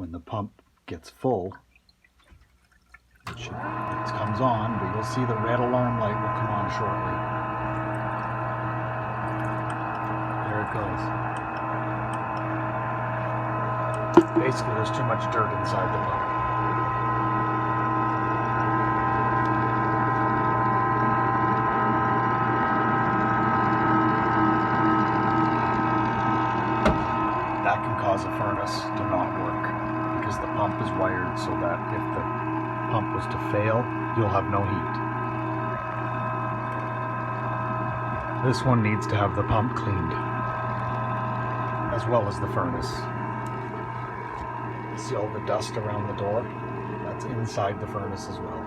When the pump gets full, it comes on, but you'll see the red alarm light will come on shortly. There it goes. Basically, there's too much dirt inside the pump. That can cause a furnace to not work because the pump is wired so that if the pump was to fail, you'll have no heat. This one needs to have the pump cleaned, as well as the furnace. See all the dust around the door? That's inside the furnace as well.